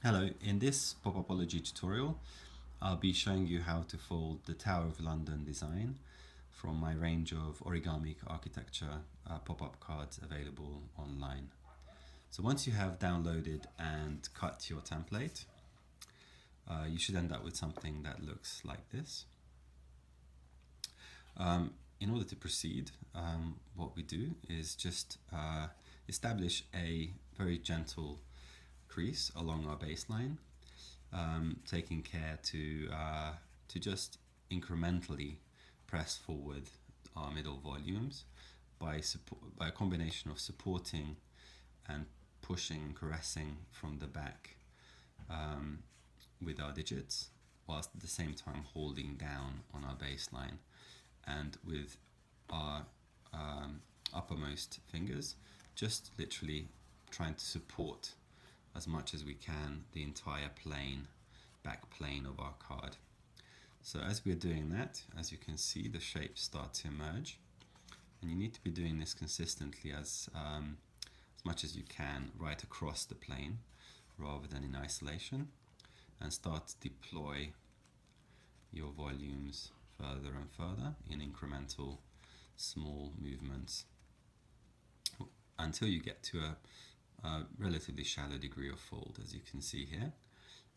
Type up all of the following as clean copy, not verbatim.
Hello, in this Popopology tutorial, I'll be showing you how to fold the Tower of London design from my range of Origamic architecture pop-up cards available online. So once you have downloaded and cut your template, you should end up with something that looks like this. In order to proceed, what we do is just establish a very gentle crease along our baseline, taking care to just incrementally press forward our middle volumes by a combination of supporting and pushing and caressing from the back with our digits, whilst at the same time holding down on our baseline, and with our uppermost fingers just literally trying to support as much as we can the entire back plane of our card. So as we're doing that, as you can see, the shapes start to emerge, and you need to be doing this consistently as much as you can right across the plane rather than in isolation, and start to deploy your volumes further and further in incremental small movements until you get to a relatively shallow degree of fold, as you can see here.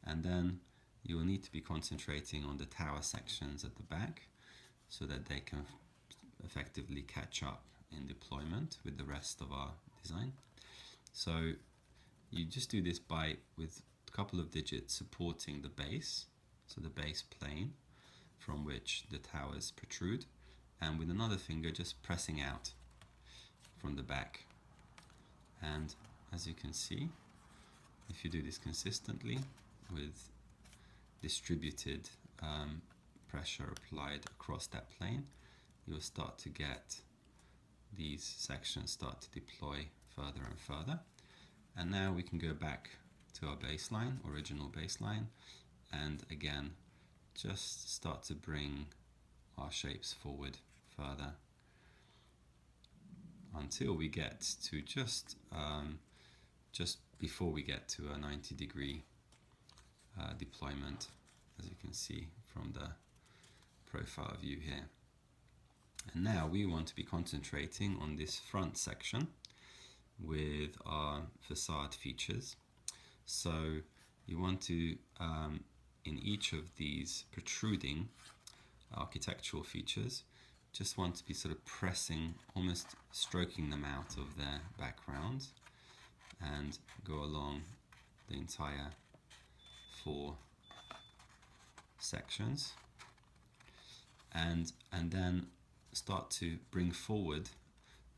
And then you will need to be concentrating on the tower sections at the back so that they can effectively catch up in deployment with the rest of our design. So you just do this with a couple of digits supporting the base, so the base plane from which the towers protrude, and with another finger just pressing out from the back. And as you can see, if you do this consistently with distributed pressure applied across that plane, you'll start to get these sections start to deploy further and further. And now we can go back to our baseline, original baseline, and again just start to bring our shapes forward further until we get to just before we get to a 90-degree deployment, as you can see from the profile view here. And now we want to be concentrating on this front section with our facade features. So you want to, in each of these protruding architectural features, just want to be sort of pressing, almost stroking them out of their background, and go along the entire 4 sections, and then start to bring forward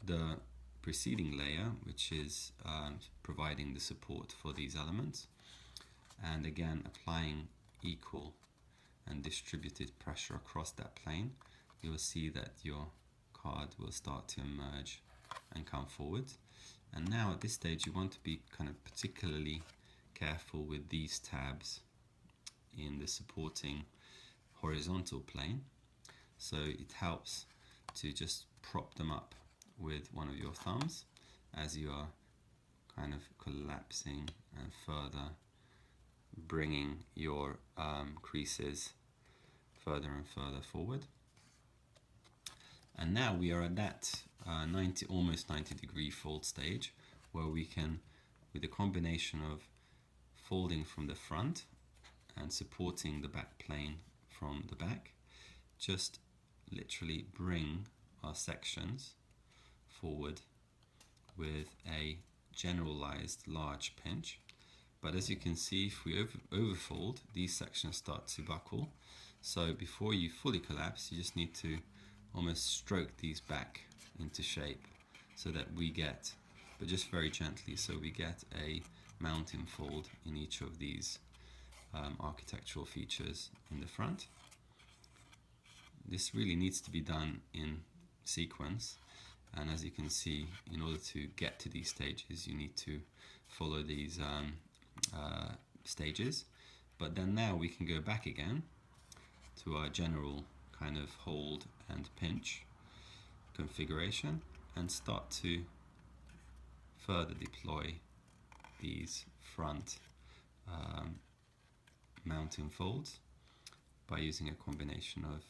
the preceding layer, which is providing the support for these elements, and again applying equal and distributed pressure across that plane. You will see that your card will start to emerge and come forward. And now at this stage you want to be kind of particularly careful with these tabs in the supporting horizontal plane. So it helps to just prop them up with one of your thumbs as you are kind of collapsing and further bringing your creases further and further forward. And now we are at that almost 90-degree fold stage, where we can, with a combination of folding from the front and supporting the back plane from the back, just literally bring our sections forward with a generalized large pinch. But as you can see, if we overfold, these sections start to buckle. So before you fully collapse, you just need to almost stroke these back into shape so that we get, but just very gently, so we get a mountain fold in each of these architectural features in the front. This really needs to be done in sequence, and as you can see, in order to get to these stages, you need to follow these stages. But then now we can go back again to our general kind of hold and pinch configuration and start to further deploy these front mounting folds by using a combination of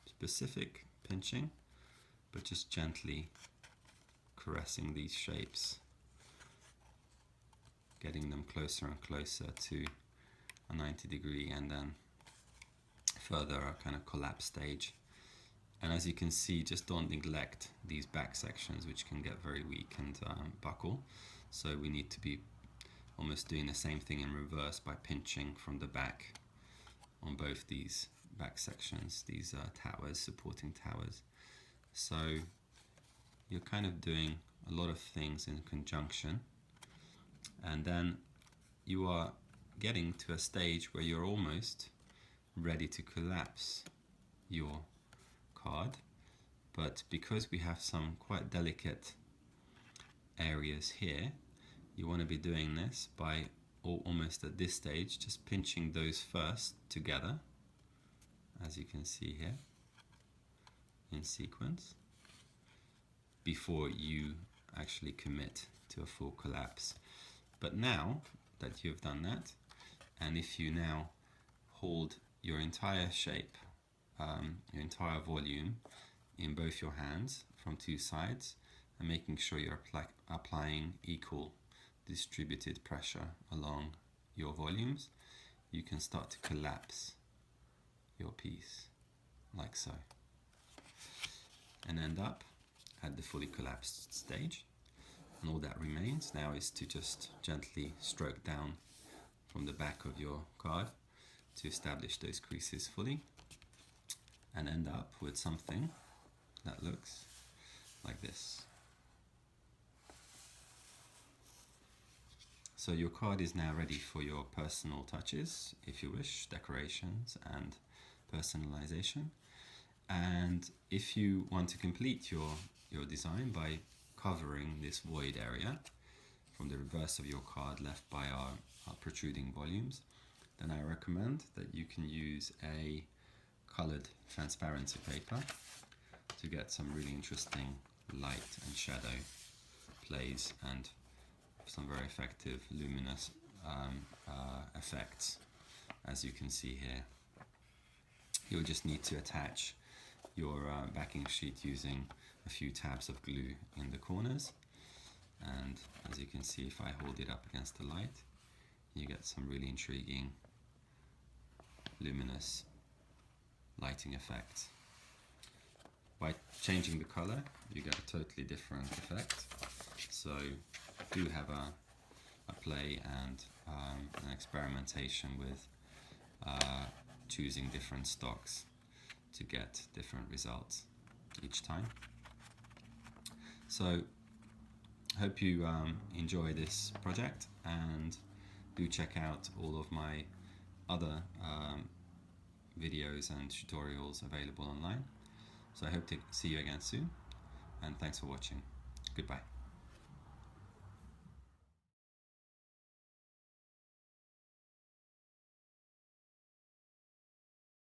specific pinching, but just gently caressing these shapes, getting them closer and closer to a 90-degree and then further a kind of collapse stage. And as you can see, just don't neglect these back sections, which can get very weak and buckle. So we need to be almost doing the same thing in reverse by pinching from the back on both these back sections, these towers, supporting towers. So you're kind of doing a lot of things in conjunction, and then you are getting to a stage where you're almost ready to collapse your card. But because we have some quite delicate areas here, you want to be doing this by almost at this stage just pinching those first together, as you can see here in sequence, before you actually commit to a full collapse. But now that you've done that, and if you now hold your entire shape, your entire volume in both your hands from two sides, and making sure you're applying equal distributed pressure along your volumes, you can start to collapse your piece like so, and end up at the fully collapsed stage. And all that remains now is to just gently stroke down from the back of your card to establish those creases fully, and end up with something that looks like this. So your card is now ready for your personal touches, if you wish, decorations and personalization. And if you want to complete your design by covering this void area from the reverse of your card left by our protruding volumes, then I recommend that you can use a colored transparency paper to get some really interesting light and shadow plays and some very effective luminous effects, as you can see here. You'll just need to attach your backing sheet using a few tabs of glue in the corners, and as you can see, if I hold it up against the light, you get some really intriguing luminous lighting effects. By changing the color, you get a totally different effect. So do have a play and an experimentation with choosing different stocks to get different results each time. So hope you enjoy this project, and do check out all of my other videos and tutorials available online. So I hope to see you again soon, and thanks for watching. Goodbye.